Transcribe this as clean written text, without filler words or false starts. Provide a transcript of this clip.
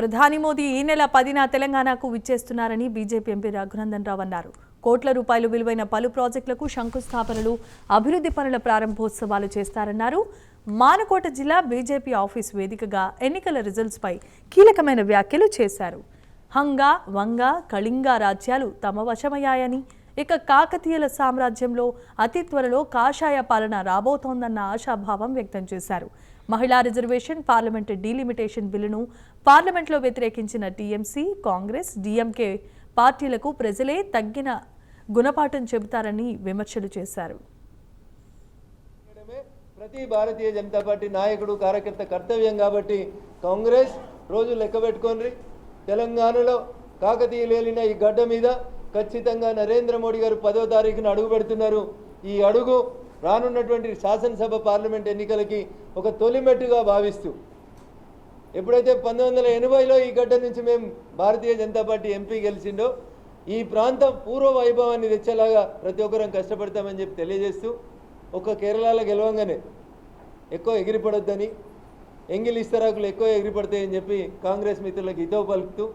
ప్రధాని మోదీ ఈ నెల 10న తెలంగాణకు విచ్చేస్తున్నారని బీజేపీ ఎంపీ రఘునందన్ రావు అన్నారు. కోట్ల రూపాయలు విలువైన పలు ప్రాజెక్టులకు శంకుస్థాపనలు, అభివృద్ధి పనుల ప్రారంభోత్సవాలు చేస్తారన్నారు. మానకోట జిల్లా బీజేపీ ఆఫీస్ వేదికగా ఎన్నికల రిజల్ట్స్ పై కీలకమైన వ్యాఖ్యలు చేశారు. హంగ, వంగ, కళింగ రాజ్యాలు తమ వశమయ్యాయని, ఇక కాకతీయుల సామ్రాజ్యంలో అతి త్వరలో కాషాయ పాలన రాబోతోందన్న ఆశాభావం వ్యక్తం చేశారు. మహిళా రిజర్వేషన్, పార్లమెంటు డీలిమిటేషన్ బిల్లును పార్లమెంట్లో వ్యతిరేకించిన టీఎంసీ, కాంగ్రెస్, డీఎంకే పార్టీలకు ప్రజలే తగ్గిన గుణపాఠం చెబుతారని విమర్శలు చేశారు. ప్రతి భారతీయ జనతా పార్టీ నాయకుడు కార్యకర్త కర్తవ్యం కాబట్టి కాంగ్రెస్ రోజు లెక్క పెట్టుకోండి. తెలంగాణలో కాకతీయులేలిన ఈ గడ్డ మీద ఖచ్చితంగా నరేంద్ర మోడీ గారు 10వ తారీఖున అడుగు పెడుతున్నారు. ఈ అడుగు రానున్నటువంటి శాసనసభ పార్లమెంట్ ఎన్నికలకి ఒక తొలిమెట్టుగా భావిస్తూ, ఎప్పుడైతే 1980లో ఈ గడ్డ నుంచి మేము భారతీయ జనతా పార్టీ ఎంపీ గెలిచిండో ఈ ప్రాంతం పూర్వ వైభవాన్ని తెచ్చేలాగా ప్రతి ఒక్కరం కష్టపడతామని చెప్పి తెలియజేస్తూ, ఒక కేరళలో గెలవంగానే ఎక్కువ ఎగిరిపడొద్దని, ఎంగిలి ఇస్తరాకులు ఎక్కువ ఎగిరిపడతాయని చెప్పి కాంగ్రెస్ మిత్రులకు హితవు పలుకుతూ